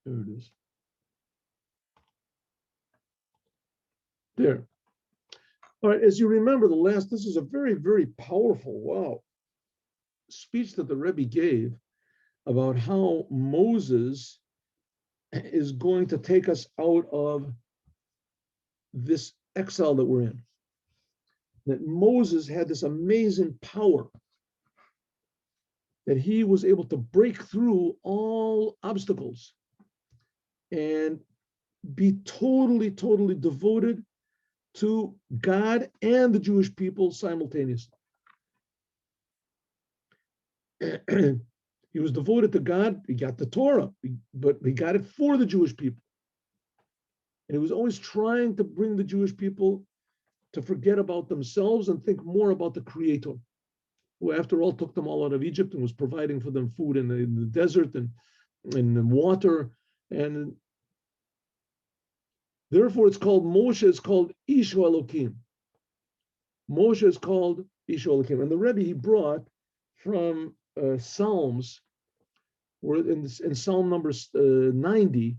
There it is. There. All right, as you remember, this is a very, very powerful, speech that the Rebbe gave about how Moses is going to take us out of this exile that we're in. That Moses had this amazing power that he was able to break through all obstacles and be totally, totally devoted to God and the Jewish people simultaneously. He was devoted to God. He got the Torah, but he got it for the Jewish people. And he was always trying to bring the Jewish people to forget about themselves and think more about the Creator, who, after all, took them all out of Egypt and was providing for them food in the desert and water. And therefore, it's called Moshe, it's called Ishu Elokim. Moshe is called Ishu Elokim. And the Rebbe, he brought from Psalms, where in Psalm number 90,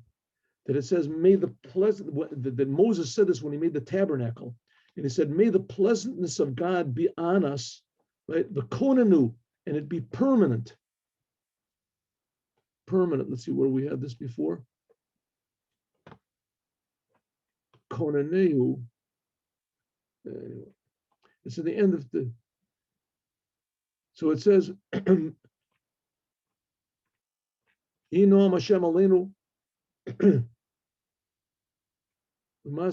that it says, may the that Moses said this when he made the tabernacle. And he said, may the pleasantness of God be on us, right? The konanu, and it be permanent. Permanent. Let's see where we had this before. Konaneu. Anyway, it's at the end of the. So it says, Inoam Hashem Aleinu. It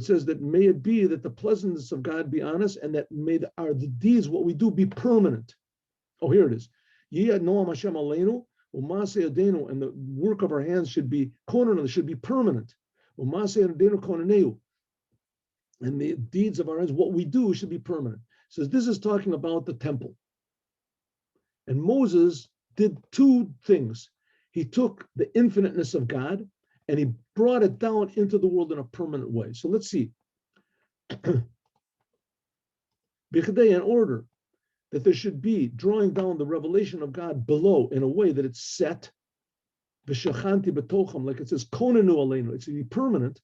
says that may it be that the pleasantness of God be on us, and that may the deeds, what we do, be permanent. Oh, here it is. And the work of our hands should be permanent. And the deeds of our hands, what we do, should be permanent. It says this is talking about the temple. And Moses did two things. He took the infiniteness of God and he brought it down into the world in a permanent way. So let's see. In order that there should be drawing down the revelation of God below in a way that it's set, like it says, konenu aleinu, it's to be permanent.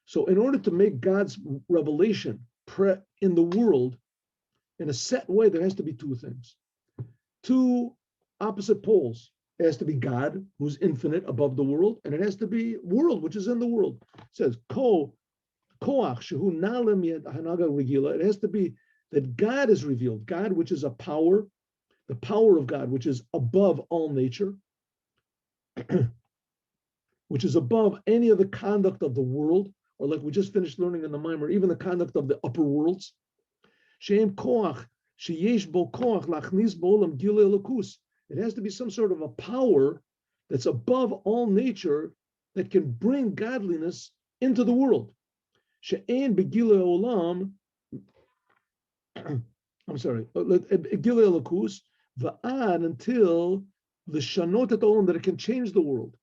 So in order to make God's revelation in the world in a set way, there has to be two things. Two opposite poles. It has to be God, who's infinite above the world, and it has to be world, which is in the world. It says, koach shehu nalem yed hanaga regila. It has to be that God is revealed. God, which is a power, the power of God, which is above all nature, which is above any of the conduct of the world, or like we just finished learning in the Mimer, even the conduct of the upper worlds. She'em koach sheyesh bo koach lachnis bo'olam gilei elokus. It has to be some sort of a power that's above all nature that can bring godliness into the world. She'ein begilei olam. I'm sorry. Gilei elokus va'ad until the shanot et olam, that it can change the world.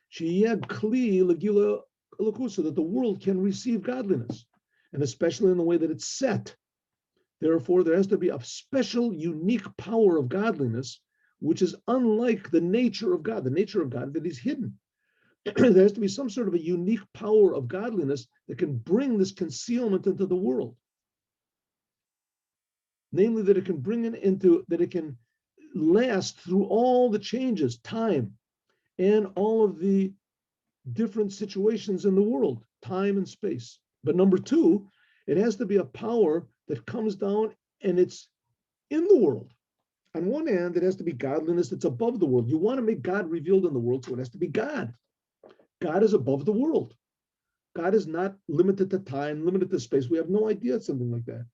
She'yad kli legilei elokus, so that the world can receive godliness, and especially in the way that it's set. Therefore, there has to be a special, unique power of godliness, which is unlike the nature of God that is hidden. There has to be some sort of a unique power of godliness that can bring this concealment into the world. Namely, that it can bring it into, that it can last through all the changes, time, and all of the different situations in the world, time and space. But number two, it has to be a power that comes down and it's in the world. On one hand, it has to be godliness that's above the world. You want to make God revealed in the world, so it has to be God. God is above the world. God is not limited to time, limited to space. We have no idea it's something like that.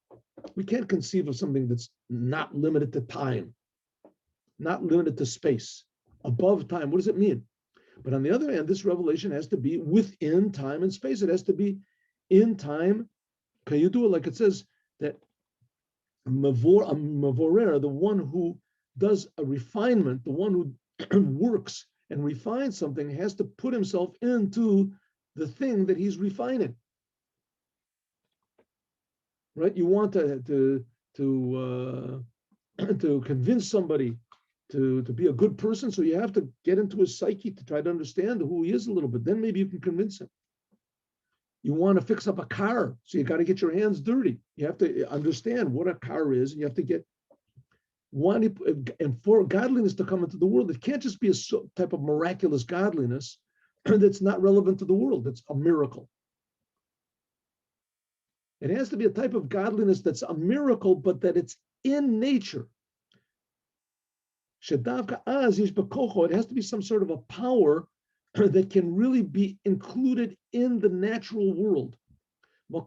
We can't conceive of something that's not limited to time, not limited to space, above time. What does it mean? But on the other hand, this revelation has to be within time and space. It has to be in time. Can you do it like it says that Mavorer, the one who does a refinement, the one who works and refines something, has to put himself into the thing that he's refining. Right? You want to to convince somebody to be a good person. So you have to get into his psyche to try to understand who he is a little bit. Then maybe you can convince him. You want to fix up a car, so you got to get your hands dirty. You have to understand what a car is, and you have to get one. And for godliness to come into the world, it can't just be a type of miraculous godliness that's not relevant to the world. It's a miracle. It has to be a type of godliness that's a miracle, but that it's in nature. It has to be some sort of a power that can really be included in the natural world. The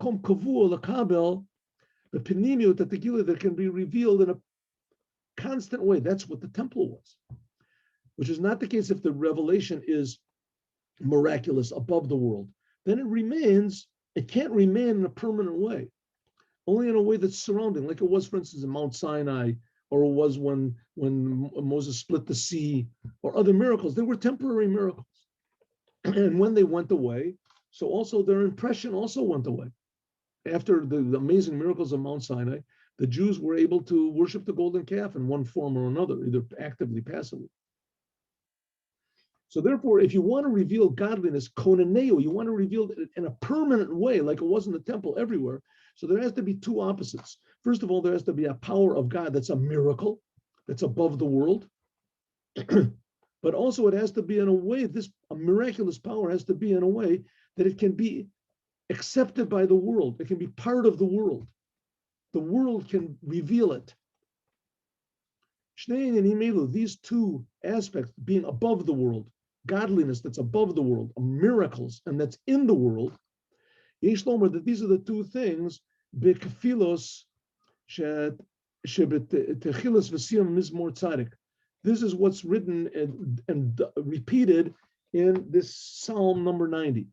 that can be revealed in a constant way. That's what the temple was, which is not the case if the revelation is miraculous above the world. Then it can't remain in a permanent way, only in a way that's surrounding, like it was, for instance, in Mount Sinai, or it was when Moses split the sea, or other miracles. They were temporary miracles. And when they went away, so also their impression also went away. After the amazing miracles of Mount Sinai, the Jews were able to worship the golden calf in one form or another, either actively, passively. So therefore, if you want to reveal godliness, konaneo, you want to reveal it in a permanent way, like it was in the temple everywhere. So there has to be two opposites. First of all, there has to be a power of God that's a miracle, that's above the world. But also it has to be in a way, a miraculous power has to be in a way that it can be accepted by the world. It can be part of the world. The world can reveal it. These two aspects, being above the world, godliness that's above the world, miracles, and that's in the world, that these are the two things, this is what's written and repeated in this Psalm number 90.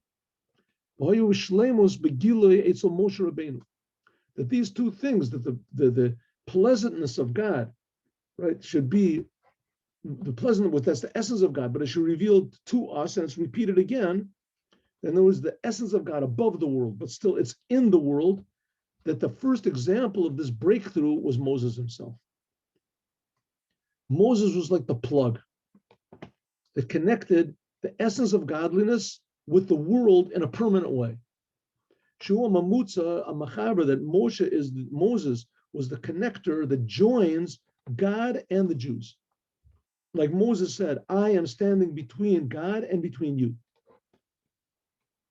That these two things, that the pleasantness of God, right, should be the pleasant, that's the essence of God, but it should be revealed to us, and it's repeated again. And there was the essence of God above the world, but still it's in the world. That the first example of this breakthrough was Moses himself. Moses was like the plug that connected the essence of godliness with the world in a permanent way. Shua Mamutza, a machaber, that Moses was the connector that joins God and the Jews. Like Moses said, I am standing between God and between you.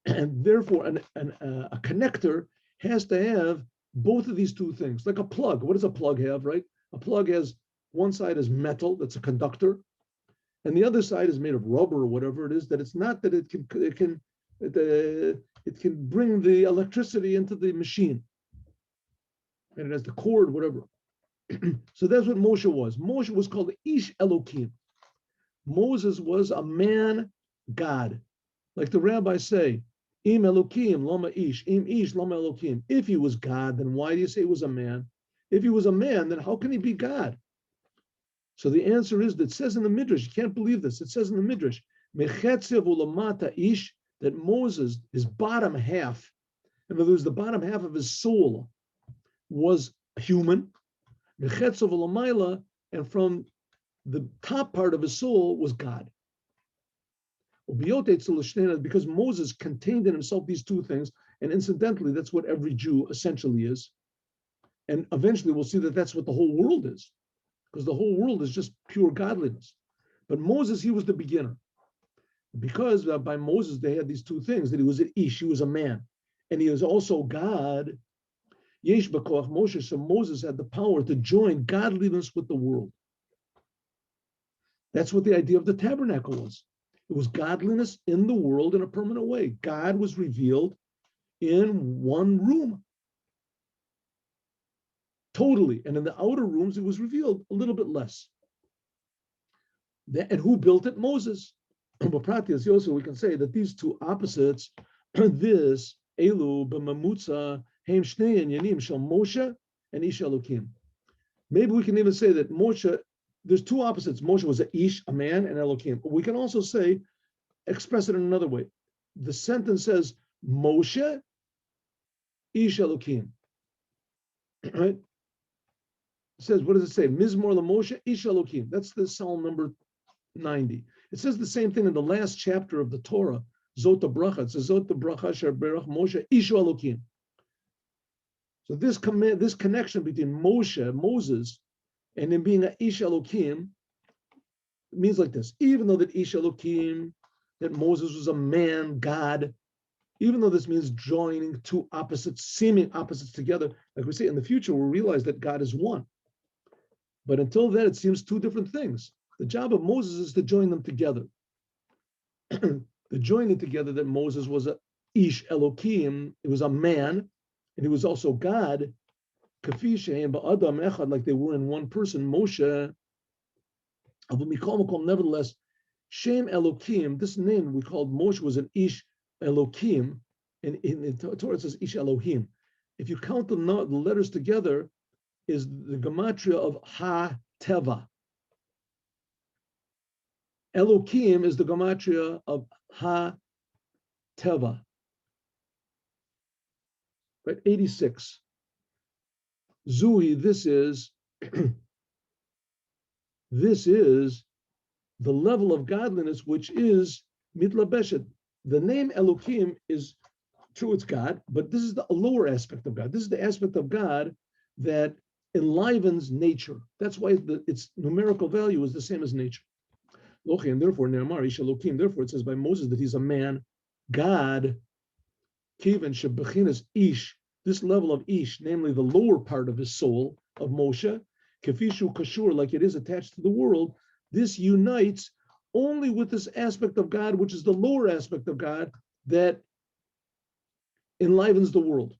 And therefore, a connector has to have both of these two things, like a plug. What does a plug have, right? A plug has one side is metal, that's a conductor, and the other side is made of rubber or whatever it is. That it's not that it can bring the electricity into the machine, and it has the cord, whatever. So that's what Moshe was. Moshe was called Ish Elokim. Moses was a man God, like the rabbis say. Im Elokim lama Ish, Im Ish lama Elokim. If he was God, then why do you say he was a man? If he was a man, then how can he be God? So the answer is that it says in the Midrash, you can't believe this, it says in the Midrash, Mechetzev ulamata Ish, that Moses, his bottom half, in other words, the bottom half of his soul was human, Mechetzev ulamayla, and from the top part of his soul was God. Because Moses contained in himself these two things, and incidentally, that's what every Jew essentially is. And eventually we'll see that that's what the whole world is, because the whole world is just pure godliness. But Moses, he was the beginner. Because by Moses, they had these two things, that he was an Ish, he was a man, and he was also God. Yesh b'koach Moshe, so Moses had the power to join godliness with the world. That's what the idea of the tabernacle was. It was godliness in the world in a permanent way. God was revealed in one room, totally. And in the outer rooms, it was revealed a little bit less. And who built it? Moses. Also, we can say that these two opposites, this, Elu, b'mamutza, heim shnei yanim shel Moshe and Ish Elokim. Maybe we can even say that Moshe, there's two opposites. Moshe was a Ish, a man, and Elokim. But we can also say, express it in another way. The sentence says, Moshe, Ish Elokim. Right? It says, what does it say? Mizmor LaMoshe Ish Elokim. That's the Psalm number 90. It says the same thing in the last chapter of the Torah, Zot Bracha. It says, Zot Bracha Sher Berach Moshe Ish Elokim. So this connection between Moses, and him being an Ish Elokim, means like this. Even though that Ish Elokim, that Moses was a man, God, even though this means joining two opposites, seeming opposites together, like we say, in the future, we'll realize that God is one. But until then, it seems two different things. The job of Moses is to join them together. To join it together, that Moses was a Ish Elokim, it was a man, and he was also God, Kafi Shehem Ba'adam Echad, like they were in one person, Moshe. Nevertheless, Shem Elokim, this name we called Moshe was an Ish Elokim, and in the Torah it says Ish Elohim. If you count the letters together, is the gematria of Ha Teva. Elokim is the gematria of Ha Teva. Right, 86. Zuhi, this is this is the level of godliness which is mitlabeshet. The name Elokim is true, it's God, but this is the lower aspect of God. This is the aspect of God that enlivens nature. That's why its numerical value is the same as nature. And therefore, Ne'amar Ish Elokim, therefore it says by Moses that he's a man, God, Kivan Shebechinas Ish, this level of Ish, namely the lower part of his soul, of Moshe, Kefishu Kashur, like it is attached to the world, this unites only with this aspect of God, which is the lower aspect of God that enlivens the world.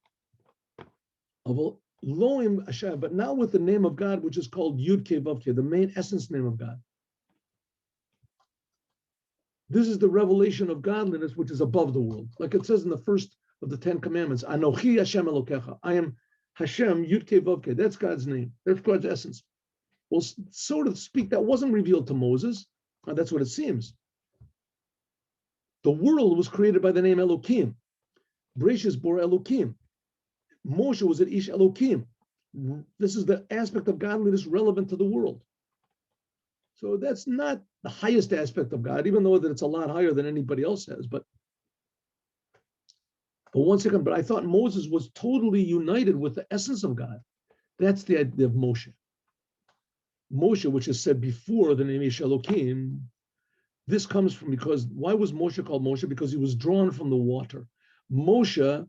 But now with the name of God, which is called Yud Ke Vav Ke, the main essence name of God. This is the revelation of godliness, which is above the world. Like it says in the first of the 10 commandments, Anochi Hashem Elokecha. I am Hashem Yud Ke Vav Ke. That's God's name. That's God's essence. Well, so to speak, that wasn't revealed to Moses. That's what it seems. The world was created by the name Elokim. Bereshis bor Elokim. Moshe was at Ish Elokim. This is the aspect of godliness relevant to the world. So that's not the highest aspect of God, even though that it's a lot higher than anybody else has. But one second, but I thought Moses was totally united with the essence of God. That's the idea of Moshe. Moshe, which is said before the name Ish Elokim, this comes from because, why was Moshe called Moshe? Because he was drawn from the water. Moshe,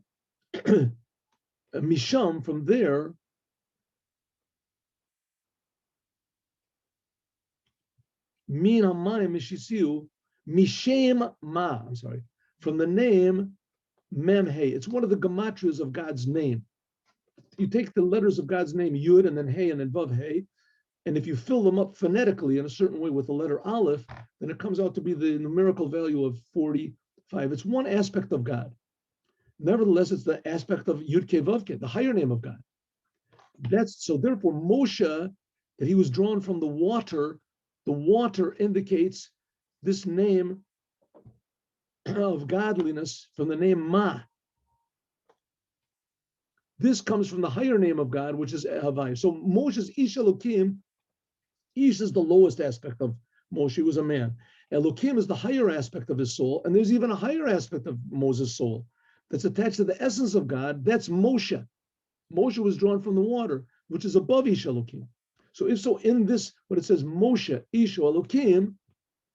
Misham, from there, Min Hamayim Mishisiu, Mishem Ma, I'm sorry, from the name Mem Hey. It's one of the gematrias of God's name. You take the letters of God's name, Yud, and then Hey, and then Vav Hey, and if you fill them up phonetically in a certain way with the letter Aleph, then it comes out to be the numerical value of 45. It's one aspect of God. Nevertheless, it's the aspect of Yud Ke Vav Ke, the higher name of God. That's so. Therefore, Moshe, that he was drawn from the water indicates this name of godliness from the name Ma. This comes from the higher name of God, which is Havai. So Moshe's Ish Elokim, Ish is the lowest aspect of Moshe. He was a man. Elokim is the higher aspect of his soul, and there's even a higher aspect of Moses' soul that's attached to the essence of God. That's Moshe. Moshe was drawn from the water, which is above Ish Elokim. So if so, in this, what it says, Moshe, Ish Elokim,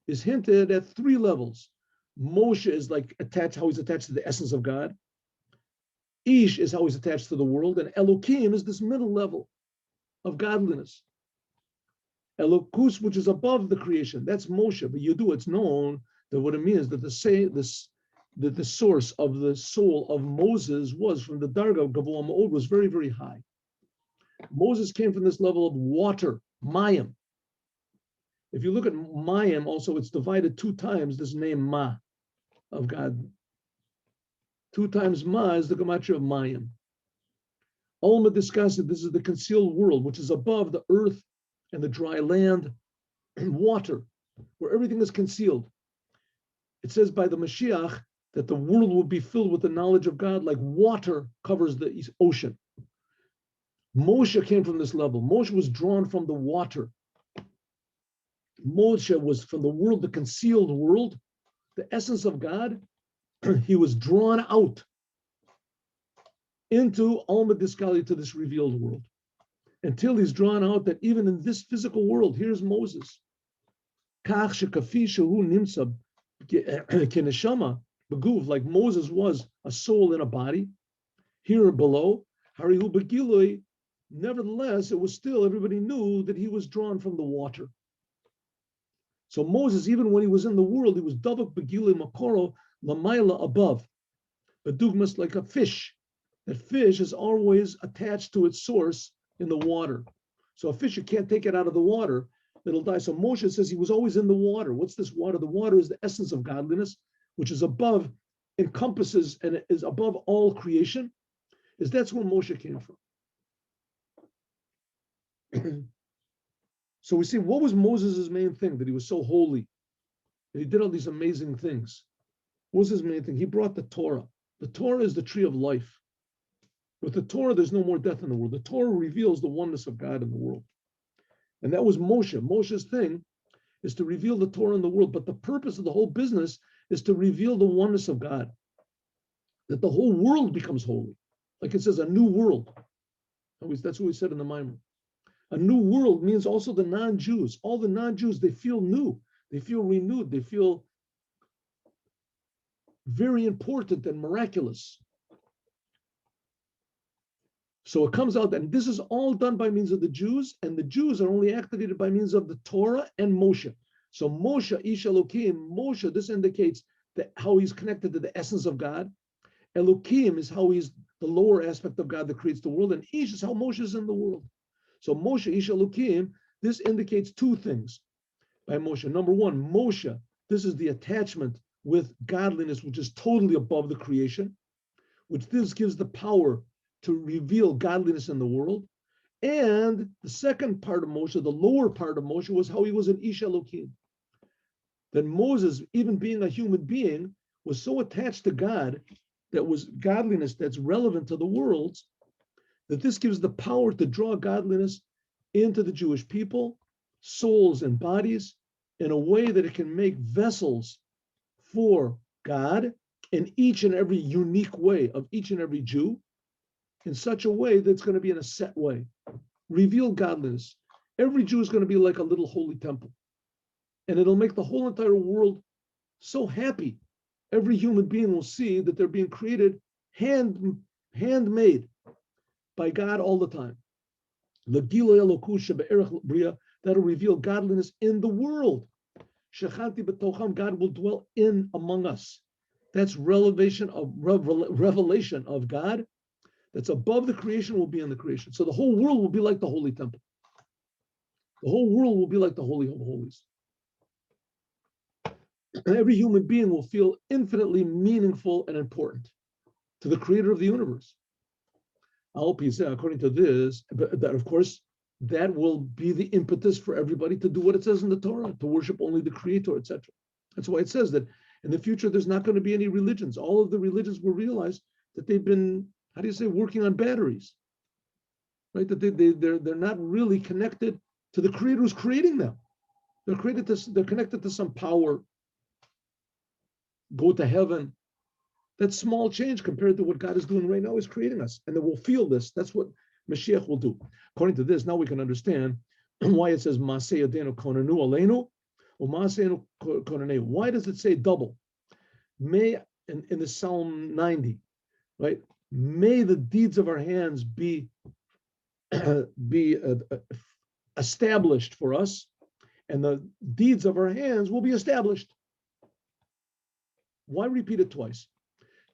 is hinted at three levels. Moshe is like attached, how he's attached to the essence of God. Ish is how he's attached to the world, and Elokim is this middle level of godliness. Elokus, which is above the creation, that's Moshe. But it's known that what it means that the source of the soul of Moses was from the Darga of Gavoa Ma'od was very, very high. Moses came from this level of water, Mayim. If you look at Mayim, also it's divided two times, this name Ma of God. Two times Ma is the gematria of Mayim. Alma discussed that this is the concealed world, which is above the earth and the dry land and water, where everything is concealed. It says by the Moshiach that the world will be filled with the knowledge of God like water covers the ocean. Moshe came from this level. Moshe was drawn from the water. Moshe was from the world, the concealed world, the essence of God. He was drawn out into Alma Diskali, to this revealed world, until he's drawn out that even in this physical world, here's Moses. Like Moses was a soul in a body, here below, nevertheless, it was still, everybody knew that he was drawn from the water. So Moses, even when he was in the world, he was davak begilui makoro lamaila, above. But dugmas, like a fish. That fish is always attached to its source in the water. So a fish, you can't take it out of the water, it'll die. So Moshe says he was always in the water. What's this water? The water is the essence of godliness, which is above, encompasses, and is above all creation. That's where Moshe came from. So we see, what was Moses' main thing? That he was so holy, that he did all these amazing things. What was his main thing? He brought the Torah. The Torah is the tree of life. With the Torah, there's no more death in the world. The Torah reveals the oneness of God in the world. And that was Moshe. Moshe's thing is to reveal the Torah in the world. But the purpose of the whole business is to reveal the oneness of God. That the whole world becomes holy. Like it says, a new world. That's what we said in the Mimer. A new world means also the non-Jews. All the non-Jews, they feel new. They feel renewed. They feel very important and miraculous. So it comes out, and this is all done by means of the Jews, and the Jews are only activated by means of the Torah and Moshe. So Moshe, Ish Elokim, Moshe, this indicates that how he's connected to the essence of God. Elokim is how he's the lower aspect of God that creates the world, and Ish is how Moshe is in the world. So Moshe, Ish Elokim, this indicates two things by Moshe. Number one, Moshe, this is the attachment with godliness, which is totally above the creation, which this gives the power to reveal godliness in the world. And the second part of Moshe, the lower part of Moshe, was how he was an Ish Elokim. That Moses, even being a human being, was so attached to God, that was godliness that's relevant to the worlds, that this gives the power to draw godliness into the Jewish people, souls and bodies, in a way that it can make vessels for God in each and every unique way of each and every Jew, in such a way that's going to be in a set way. Reveal godliness. Every Jew is going to be like a little holy temple. And it'll make the whole entire world so happy. Every human being will see that they're being created handmade by God all the time. That'll reveal godliness in the world. God will dwell in among us. That's revelation of God. That's above the creation, will be in the creation. So the whole world will be like the holy temple. The whole world will be like the Holy of Holies. And every human being will feel infinitely meaningful and important to the creator of the universe. According to this, that of course, that will be the impetus for everybody to do what it says in the Torah, to worship only the creator, etc. That's why it says that in the future, there's not going to be any religions. All of the religions will realize that they've been, working on batteries, right? That they're not really connected to the creator who's creating them. They're connected to some power, go to heaven. That's small change compared to what God is doing right now. He's creating us, and then we'll feel this. That's what Mashiach will do. According to this, now we can understand why it says Maaseh Yadenu Konanu Aleinu or Maaseh Konanu. Why does it say double? May in the Psalm 90, right? May the deeds of our hands be established for us, and the deeds of our hands will be established. Why repeat it twice?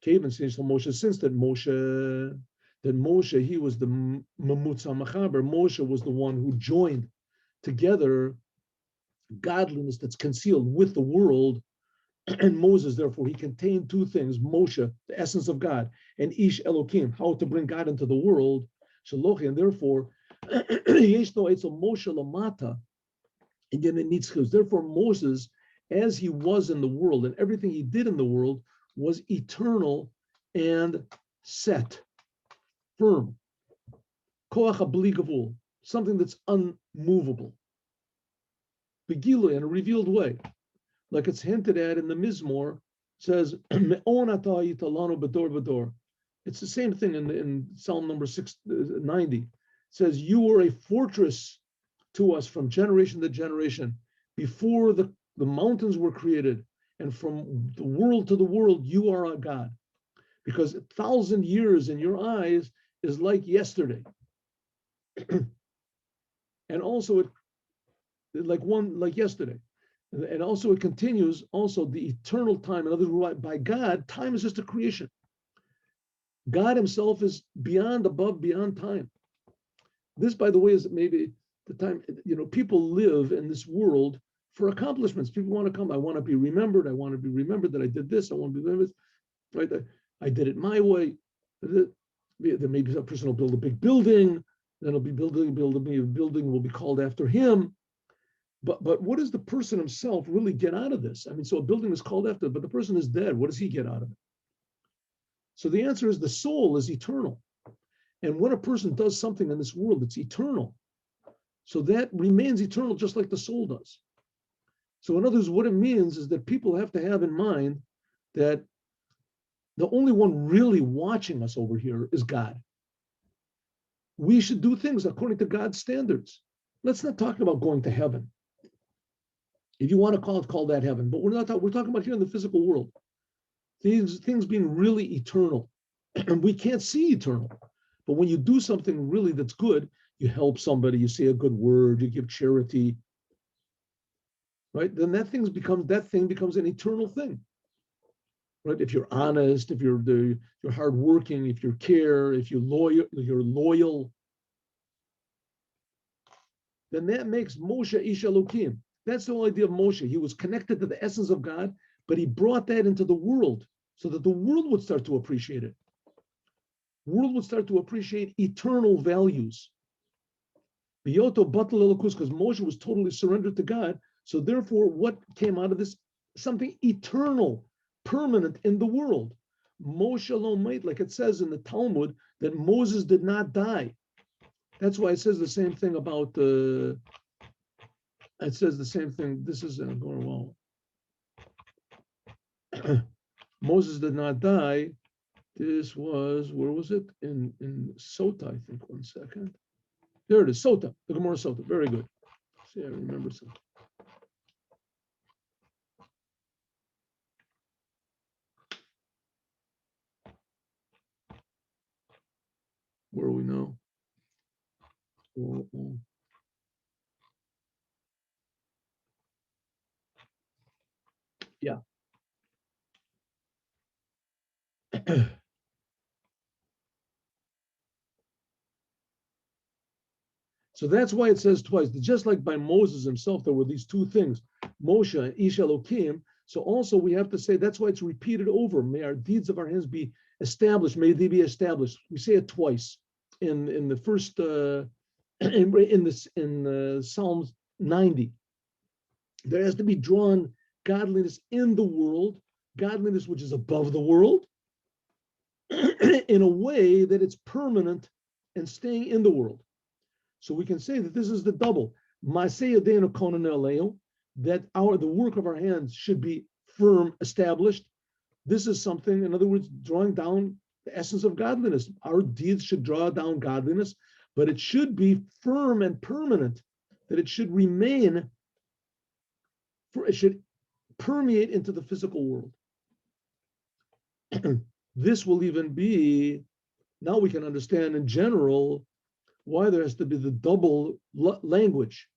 Moshe, since that Moshe, he was the Mamutza Machaber. Moshe was the one who joined together godliness that's concealed with the world, and Moses, therefore, he contained two things: Moshe, the essence of God, and Ish Elokim, how to bring God into the world. Shalochi, and therefore, Moshe Lamata, again, it needs skills. Therefore, Moses, as he was in the world, and everything he did in the world, was eternal and set, firm. Koach habligavul, something that's unmovable. Begilui, in a revealed way. Like it's hinted at in the Mizmor, says, Me'on ata yitalanu bedor bedor. It's the same thing in Psalm number 690. It says, you were a fortress to us from generation to generation. Before the mountains were created, and from the world to the world, you are our God. Because 1,000 years in your eyes is like yesterday. And also it like yesterday. And also it continues, also the eternal time. In other words, by God, time is just a creation. God himself is beyond, above, beyond time. This, by the way, is maybe the time, people live in this world for accomplishments. People want to come. I want to be remembered. I want to be remembered that I did this. I want to be remembered. Right? I did it my way. Then maybe a person will build a big building. Then it'll be building a building will be called after him. But what does the person himself really get out of this? I mean, so a building is called after, but the person is dead. What does he get out of it? So the answer is the soul is eternal. And when a person does something in this world, it's eternal. So that remains eternal just like the soul does. So in other words, what it means is that people have to have in mind that the only one really watching us over here is God. We should do things according to God's standards. Let's not talk about going to heaven. If you want to call that heaven, but we're talking about here in the physical world. These things being really eternal. And we can't see eternal. But when you do something really that's good, you help somebody, you say a good word, you give charity, right? Then that thing becomes an eternal thing. Right? If you're honest, if you're hardworking, if you care, if you're loyal, then that makes Moshe Ish Elokim. That's the whole idea of Moshe. He was connected to the essence of God, but he brought that into the world so that the world would start to appreciate it. The world would start to appreciate eternal values. Biyoto batal elokus, because Moshe was totally surrendered to God. So therefore, what came out of this? Something eternal, permanent in the world. Moshe Lomait, like it says in the Talmud, that Moses did not die. That's why it says the same thing about it says the same thing. This is going well. Moses did not die. This was, where was it? In Sota, I think. 1 second. There it is, Sota, the Gemara Sota. Very good. See, I remember something. Where are we now? Yeah. So that's why it says twice. Just like by Moses himself, there were these two things, Moshe and Ish Elokim. So also we have to say that's why it's repeated over. May our deeds of our hands be established. May they be established. We say it twice in the first in Psalms 90. There has to be drawn godliness in the world, godliness which is above the world, in a way that it's permanent and staying in the world. So we can say that this is the double. That the work of our hands should be firm, established. This is something, in other words, drawing down the essence of godliness. Our deeds should draw down godliness, but it should be firm and permanent, that it should remain, it should permeate into the physical world. This will even be, now we can understand in general why there has to be the double language,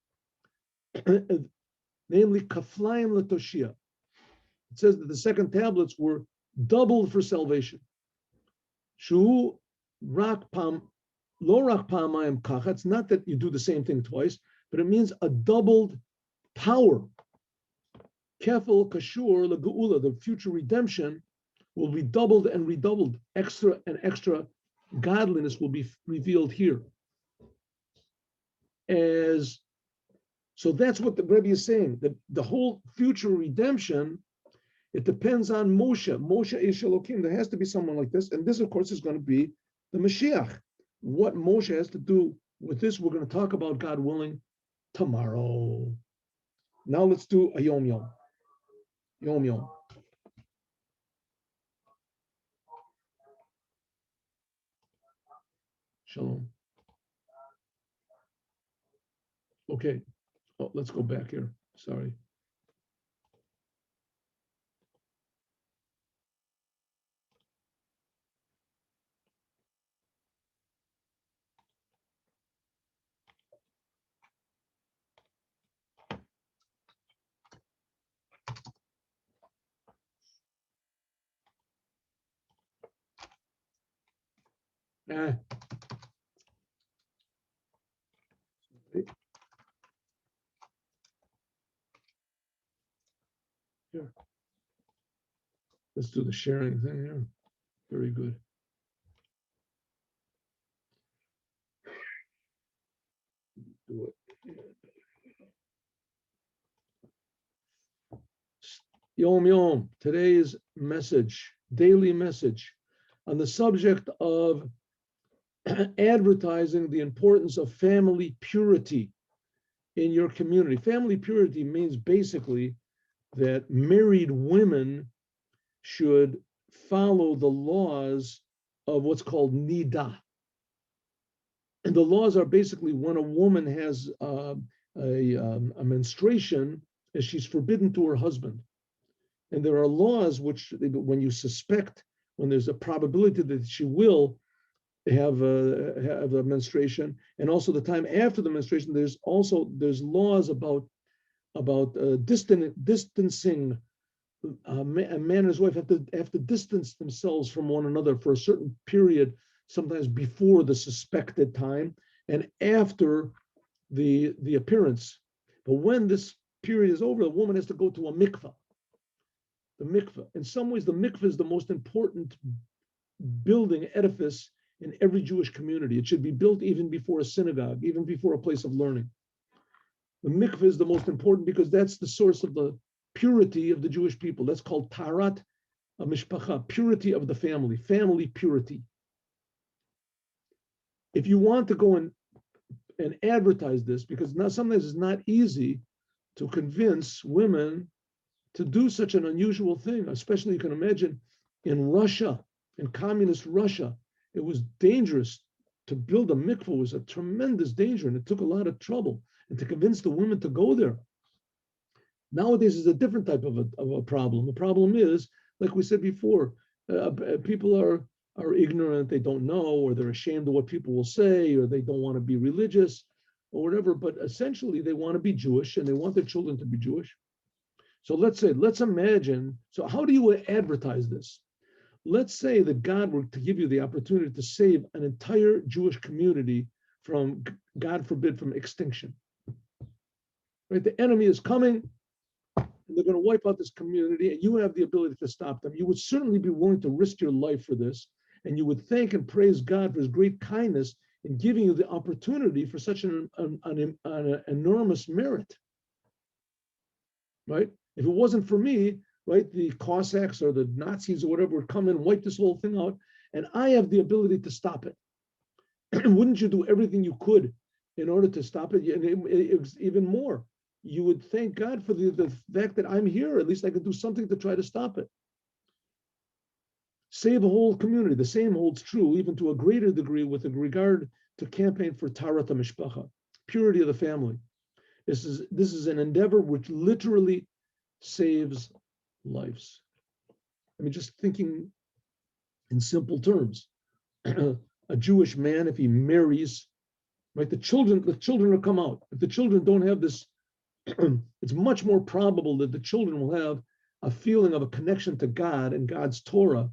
namely kaflayim letoshia. It says that the second tablets were doubled for salvation. Shu rak pam lo rak pamayim kacha. It's not that you do the same thing twice, but it means a doubled power. Kefil kashur legeula, the future redemption will be doubled and redoubled. Extra and extra godliness will be revealed here. So that's what the Rebbe is saying, that the whole future redemption, it depends on Moshe Ish Elokim. There has to be someone like this, and this, of course, is going to be the Moshiach. what Moshe has to do with this, we're going to talk about, God willing, tomorrow. Now let's do a Yom Yom. Yom Yom. Shalom. Okay. Oh, let's go back here. Sorry. Ah. Here. Let's do the sharing thing here. Very good. Do it. Yom Yom, today's message, daily message on the subject of advertising the importance of family purity in your community. Family purity means basically that married women should follow the laws of what's called nida. And the laws are basically when a woman has a menstruation, she's forbidden to her husband. And there are laws which, when you suspect, when there's a probability that she will have a menstruation, and also the time after the menstruation, there's laws about distancing. A man and his wife have to distance themselves from one another for a certain period, sometimes before the suspected time and after the appearance. But when this period is over, the woman has to go to a mikvah. The mikveh. In some ways, the mikveh is the most important building edifice in every Jewish community. It should be built even before a synagogue, even before a place of learning. The mikveh is the most important because that's the source of the purity of the Jewish people. That's called taharat mishpacha, purity of the family, family purity. If you want to go and advertise this, because now sometimes it's not easy to convince women to do such an unusual thing, especially you can imagine in Russia, in communist Russia, it was dangerous to build a mikveh. Was a tremendous danger, and it took a lot of trouble, and to convince the women to go there. Nowadays is a different type of a problem. The problem is, like we said before, people are ignorant, they don't know, or they're ashamed of what people will say, or they don't want to be religious, or whatever. But essentially, they want to be Jewish, and they want their children to be Jewish. So let's imagine, so how do you advertise this? Let's say that God were to give you the opportunity to save an entire Jewish community from, God forbid, from extinction. Right? The enemy is coming, and they're going to wipe out this community, and you have the ability to stop them. You would certainly be willing to risk your life for this, and you would thank and praise God for his great kindness in giving you the opportunity for such an enormous merit. Right? If it wasn't for me, right, the Cossacks or the Nazis or whatever would come and wipe this whole thing out, and I have the ability to stop it. Wouldn't you do everything you could in order to stop it? And even more, you would thank God for the fact that I'm here. At least I could do something to try to stop it. Save a whole community. The same holds true, even to a greater degree, with regard to campaign for Taharat HaMishpacha, purity of the family. This is an endeavor which literally saves lives. I mean, just thinking in simple terms, a Jewish man, if he marries, right, the children will come out. If the children don't have this, it's much more probable that the children will have a feeling of a connection to God and God's Torah.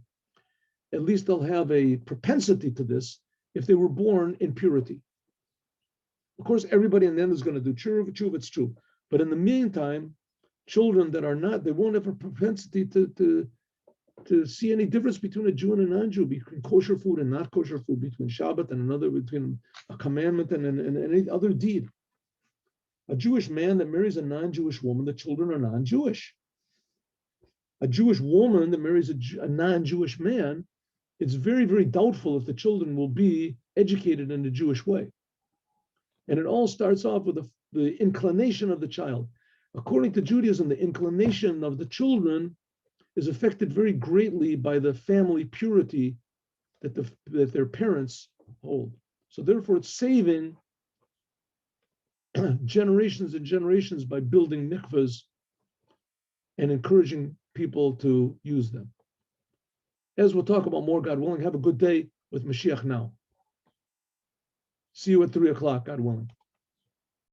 At least they'll have a propensity to this if they were born in purity. Of course, everybody in the end is going to do tshuva, it's true. But in the meantime, children that are not, they won't have a propensity to see any difference between a Jew and a non-Jew, between kosher food and not kosher food, between Shabbat and another, between a commandment and any other deed. A Jewish man that marries a non-Jewish woman, the children are non-Jewish. A Jewish woman that marries a non-Jewish man, it's very, very doubtful if the children will be educated in the Jewish way. And it all starts off with the inclination of the child. According to Judaism, the inclination of the children is affected very greatly by the family purity that their parents hold. So therefore, it's saving generations and generations by building mikvahs and encouraging people to use them. As we'll talk about more, God willing, have a good day with Moshiach now. See you at 3 o'clock, God willing.